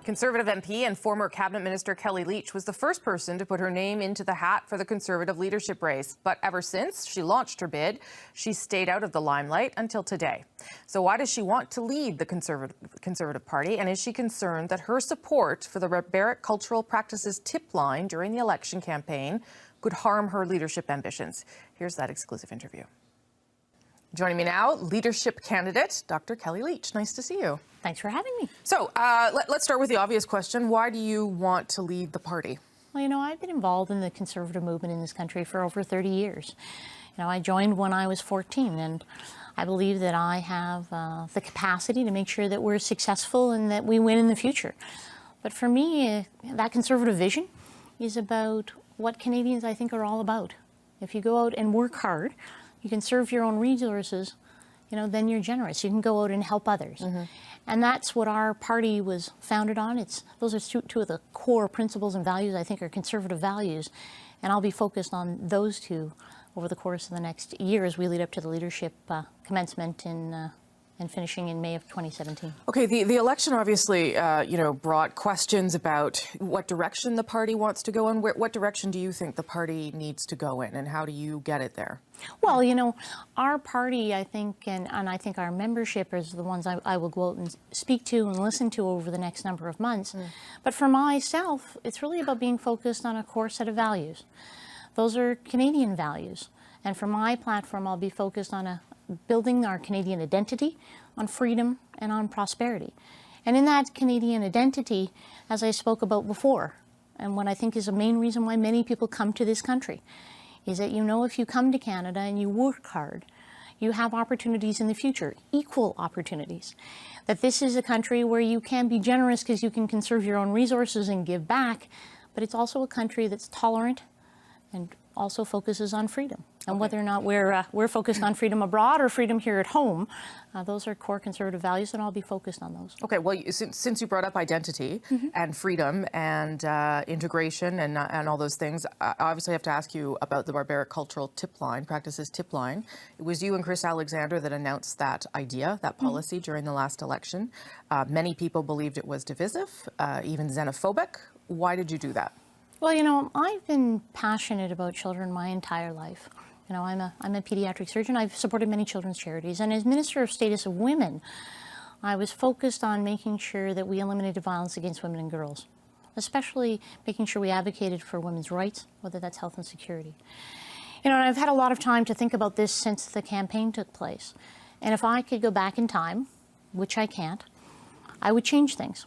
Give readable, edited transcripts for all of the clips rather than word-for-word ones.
Conservative MP and former Cabinet Minister Kellie Leitch was the first person to put her name into the hat for the Conservative leadership race. But ever since she launched her bid, she's stayed out of the limelight until today. So why does she want to lead the Conservative Party? And is she concerned that her support for the Barbaric cultural practices Tipline during the election campaign could harm her leadership ambitions? Here's that exclusive interview. Joining me now, leadership candidate, Dr. Kellie Leitch. Nice to see you. Thanks for having me. So let's start with the obvious question. Why do you want to lead the party? Well, you know, I've been involved in the Conservative movement in this country for over 30 years. You know, I joined when I was 14, and I believe that I have the capacity to make sure that we're successful and that we win in the future. But for me, that Conservative vision is about what Canadians, I think, are all about. If you go out and work hard, you can serve your own resources, you know, then you're generous. You can go out and help others. Mm-hmm. And that's what our party was founded on. Those are two of the core principles and values I think are Conservative values. And I'll be focused on those two over the course of the next year as we lead up to the leadership commencement and finishing in May of 2017. Okay, the election obviously, brought questions about what direction the party wants to go in. What direction do you think the party needs to go in, and how do you get it there? Well, you know, our party, I think, and I think our membership is the ones I will go out and speak to and listen to over the next number of months. But for myself, it's really about being focused on a core set of values. Those are Canadian values. And for my platform, I'll be focused on building our Canadian identity, on freedom, and on prosperity. And in that Canadian identity, as I spoke about before, and what I think is a main reason why many people come to this country, is that, you know, if you come to Canada and you work hard, you have opportunities in the future, equal opportunities. That this is a country where you can be generous because you can conserve your own resources and give back, but it's also a country that's tolerant and also focuses on freedom. And whether or not we're focused on freedom abroad or freedom here at home, those are core Conservative values, and I'll be focused on those. Okay, well, since you brought up identity and freedom and integration and all those things, I obviously have to ask you about the Barbaric cultural Tipline, practices Tipline. It was you and Chris Alexander that announced that idea, that policy during the last election. Many people believed it was divisive, even xenophobic. Why did you do that? Well, you know, I've been passionate about children my entire life. You know, I'm a pediatric surgeon. I've supported many children's charities. And as Minister of Status of Women, I was focused on making sure that we eliminated violence against women and girls, especially making sure we advocated for women's rights, whether that's health and security. You know, and I've had a lot of time to think about this since the campaign took place. And if I could go back in time, which I can't, I would change things.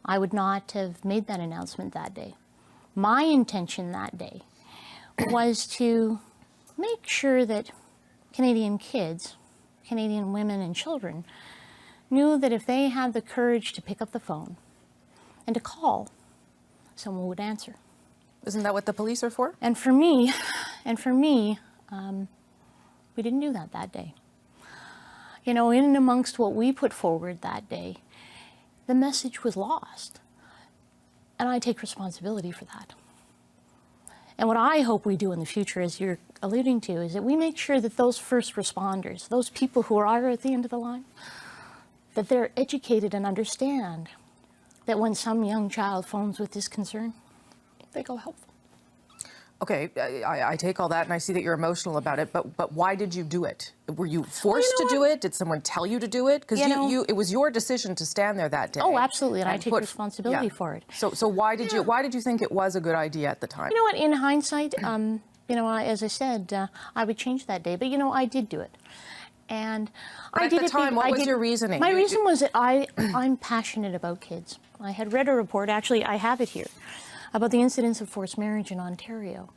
I would not have made that announcement that day. My intention that day was to make sure that Canadian kids, Canadian women and children, knew that if they had the courage to pick up the phone and to call, someone would answer. Isn't that what the police are for? And for me, we didn't do that day. You know, in and amongst what we put forward that day, the message was lost. And I take responsibility for that. And what I hope we do in the future, as you're alluding to, is that we make sure that those first responders, those people who are at the end of the line, that they're educated and understand that when some young child phones with this concern, they go help them. Okay, I take all that and I see that you're emotional about it, but why did you do it? Were you forced to do it? Did someone tell you to do it? Because it was your decision to stand there that day. Oh, absolutely, and I take responsibility for it. So why did you think it was a good idea at the time? You know what? In hindsight, you know, as I said, I would change that day, but you know, I did do it, and I did it. At the time, what was your reasoning? My reason was that I'm passionate about kids. I had read a report, actually, I have it here, about the incidence of forced marriage in Ontario.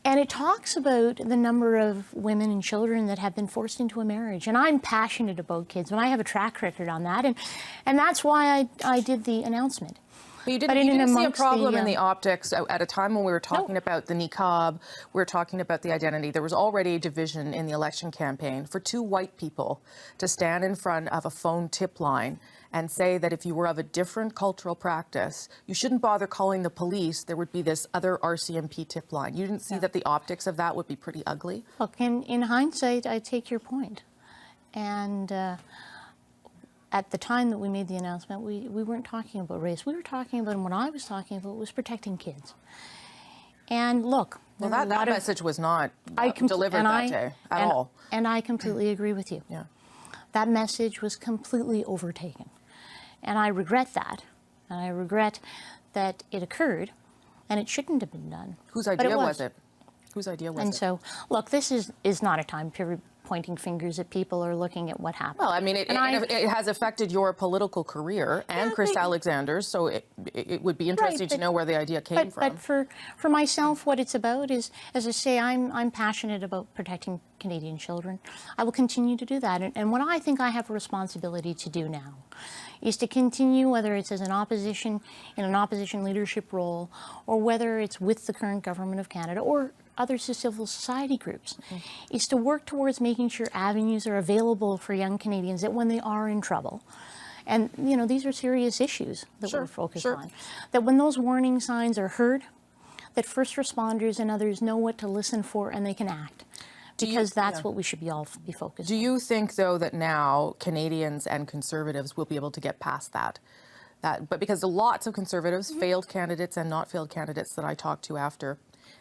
And it talks about the number of women and children that have been forced into a marriage. And I'm passionate about kids, and I have a track record on that. And that's why I did the announcement. But you didn't see a problem in the optics at a time when we were talking about the niqab, we were talking about the identity. There was already a division in the election campaign for two white people to stand in front of a phone tip line and say that if you were of a different cultural practice, you shouldn't bother calling the police. There would be this other RCMP tip line. You didn't see that the optics of that would be pretty ugly? Look, in hindsight, I take your point. And at the time that we made the announcement, we weren't talking about race. We were talking about, and what I was talking about was protecting kids. And look, well, that message was not delivered that day at all. And I completely agree with you. Yeah. That message was completely overtaken. And I regret that. And I regret that it occurred, and it shouldn't have been done. Whose idea was it? Whose idea was it? And so, look, this is not a time period pointing fingers at people or looking at what happened. Well, I mean, it has affected your political career and Chris Alexander's, so it would be interesting to know where the idea came from. But for myself, what it's about is, as I say, I'm passionate about protecting Canadian children. I will continue to do that. And what I think I have a responsibility to do now is to continue, whether it's as an opposition, in an opposition leadership role, or whether it's with the current government of Canada or other civil society groups, is to work towards making sure avenues are available for young Canadians that when they are in trouble, and you know, these are serious issues that we're focused on, that when those warning signs are heard, that first responders and others know what to listen for and they can act. Because that's what we should be focused on. Do you think, though, that now Canadians and Conservatives will be able to get past that? But because lots of Conservatives, failed candidates and not failed candidates that I talked to after,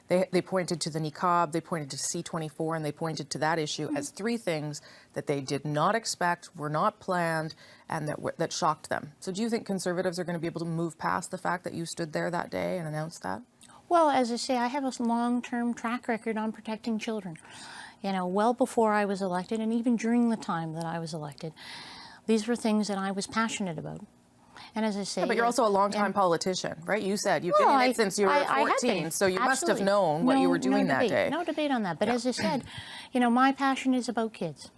they pointed to the niqab, they pointed to C-24, and they pointed to that issue as three things that they did not expect, were not planned, and that shocked them. So do you think Conservatives are going to be able to move past the fact that you stood there that day and announced that? Well, as I say, I have a long-term track record on protecting children. You know, well before I was elected, and even during the time that I was elected, these were things that I was passionate about. And as I say, but you're also a long-time politician, right? You said you've been in it since you were 14, so you must have known what you were doing that day. No debate on that. But as I said, you know, my passion is about kids,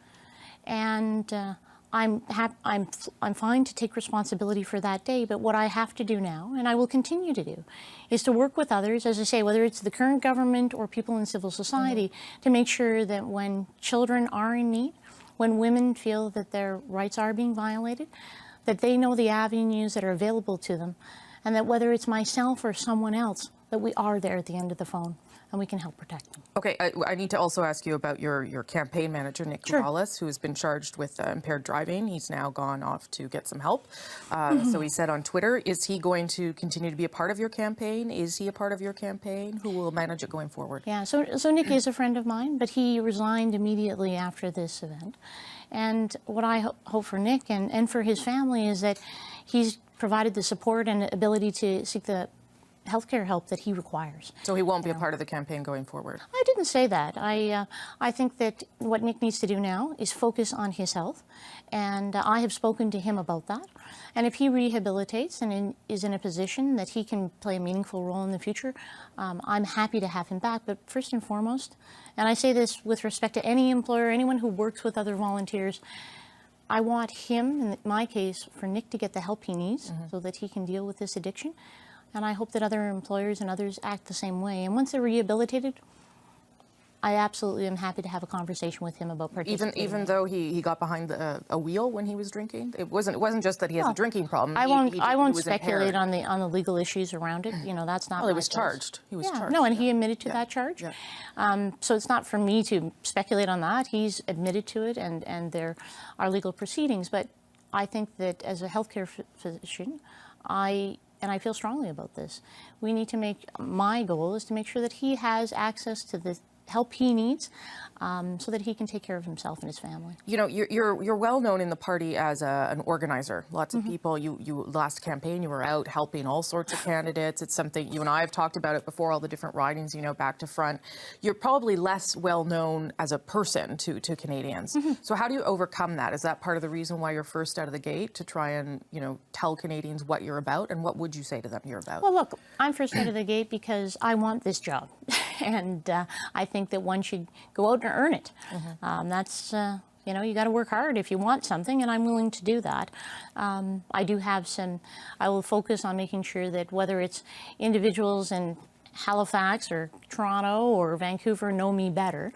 and I'm fine to take responsibility for that day. But what I have to do now, and I will continue to do, is to work with others, as I say, whether it's the current government or people in civil society, to make sure that when children are in need, when women feel that their rights are being violated, that they know the avenues that are available to them, and that whether it's myself or someone else, that we are there at the end of the phone and we can help protect them. Okay, I need to also ask you about your campaign manager, Nick Wallace, who has been charged with impaired driving. He's now gone off to get some help. So he said on Twitter, is he going to continue to be a part of your campaign? Is he a part of your campaign? Who will manage it going forward? Yeah, so Nick is a friend of mine, but he resigned immediately after this event. And what I hope for Nick and for his family is that he's provided the support and ability to seek the healthcare help that he requires. So he won't be a part of the campaign going forward? I didn't say that. I think that what Nick needs to do now is focus on his health, and I have spoken to him about that. And if he rehabilitates and is in a position that he can play a meaningful role in the future, I'm happy to have him back. But first and foremost, and I say this with respect to any employer, anyone who works with other volunteers, I want him, in my case, for Nick to get the help he needs so that he can deal with this addiction. And I hope that other employers and others act the same way. And once they're rehabilitated, I absolutely am happy to have a conversation with him about participating. Even though he got behind a wheel when he was drinking? It wasn't just that he has a drinking problem. I won't speculate on the legal issues around it. You know, that's not. Well, he was charged. He was charged. No, and he admitted to that charge. Yeah. So it's not for me to speculate on that. He's admitted to it, and there are legal proceedings. But I think that as a healthcare physician, and I feel strongly about this, we need to my goal is to make sure that he has access to the help he needs so that he can take care of himself and his family. You know, you're well known in the party as an organizer. Lots of people, you last campaign, you were out helping all sorts of candidates. It's something you and I have talked about it before, all the different ridings, you know, back to front. You're probably less well known as a person to Canadians. So how do you overcome that? Is that part of the reason why you're first out of the gate, to try and, you know, tell Canadians what you're about? And what would you say to them you're about? Well, look, I'm first out of the gate because I want this job. And I think that one should go out and earn it. That's, you know, you got to work hard if you want something, and I'm willing to do that. I will focus on making sure that whether it's individuals in Halifax or Toronto or Vancouver know me better,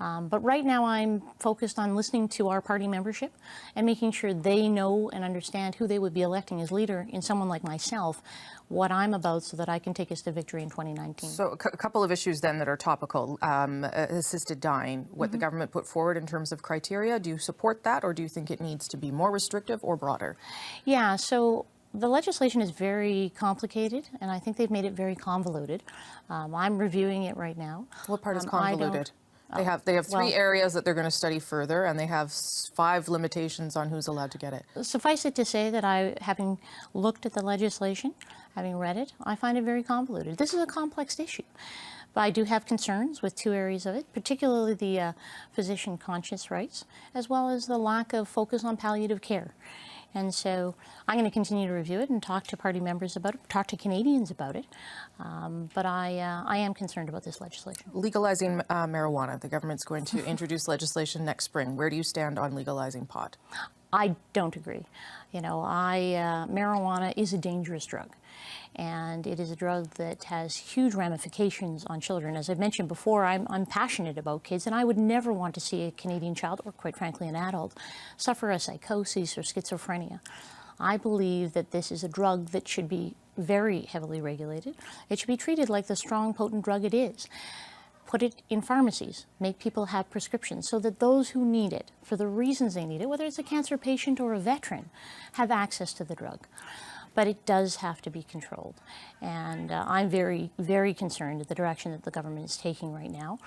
But right now I'm focused on listening to our party membership and making sure they know and understand who they would be electing as leader in someone like myself, what I'm about, so that I can take us to victory in 2019. So a couple of issues then that are topical. Assisted dying, what the government put forward in terms of criteria, do you support that, or do you think it needs to be more restrictive or broader? Yeah, so the legislation is very complicated, and I think they've made it very convoluted. I'm reviewing it right now. What part is convoluted? They have three areas that they're going to study further, and they have 5 limitations on who's allowed to get it. Suffice it to say that having looked at the legislation, having read it, I find it very convoluted. This is a complex issue. But I do have concerns with 2 areas of it, particularly the physician conscience rights, as well as the lack of focus on palliative care. And so I'm going to continue to review it and talk to party members about it, talk to Canadians about it. But I am concerned about this legislation. Legalizing marijuana. The government's going to introduce legislation next spring. Where do you stand on legalizing pot? I don't agree. You know, marijuana is a dangerous drug, and it is a drug that has huge ramifications on children. As I've mentioned before, I'm passionate about kids, and I would never want to see a Canadian child, or quite frankly an adult, suffer a psychosis or schizophrenia. I believe that this is a drug that should be very heavily regulated. It should be treated like the strong, potent drug it is. Put it in pharmacies, make people have prescriptions so that those who need it, for the reasons they need it, whether it's a cancer patient or a veteran, have access to the drug. But it does have to be controlled. And I'm very, very concerned at the direction that the government is taking right now.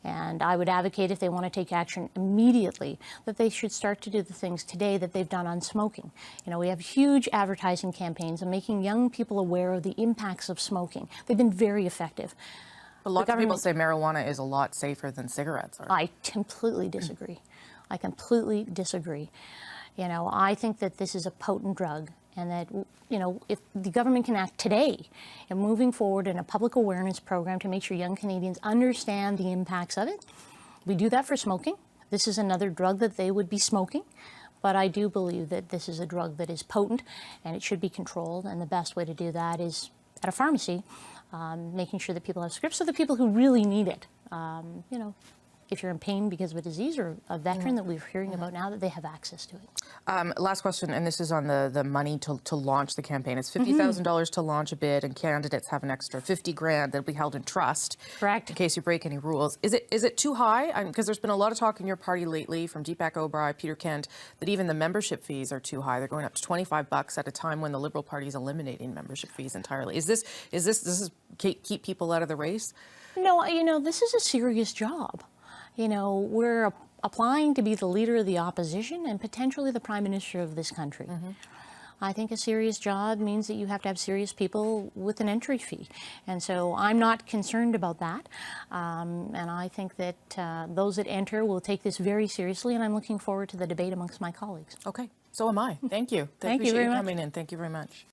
And I would advocate, if they want to take action immediately, that they should start to do the things today that they've done on smoking. You know, we have huge advertising campaigns on making young people aware of the impacts of smoking. They've been very effective. A lot of people say marijuana is a lot safer than cigarettes are. I completely disagree. I completely disagree. You know, I think that this is a potent drug, and that, you know, if the government can act today in moving forward in a public awareness program to make sure young Canadians understand the impacts of it. We do that for smoking. This is another drug that they would be smoking. But I do believe that this is a drug that is potent and it should be controlled, and the best way to do that is at a pharmacy, making sure that people have scripts, so the people who really need it, you know, if you're in pain because of a disease or a veteran that we're hearing about now, that they have access to it. Last question, and this is on the money to launch the campaign. It's $50,000 to launch a bid, and candidates have an extra $50,000 that'll be held in trust. Correct. In case you break any rules. Is it too high? Because there's been a lot of talk in your party lately from Deepak O'Brien, Peter Kent, that even the membership fees are too high. They're going up to $25 at a time when the Liberal Party is eliminating membership fees entirely. Is this keep people out of the race? No, you know, this is a serious job. You know, we're applying to be the leader of the opposition and potentially the prime minister of this country. I think a serious job means that you have to have serious people with an entry fee. And so I'm not concerned about that. And I think that those that enter will take this very seriously, and I'm looking forward to the debate amongst my colleagues. Okay, so am I. Thank you. Thank you very much. Appreciate you coming in. Thank you very much.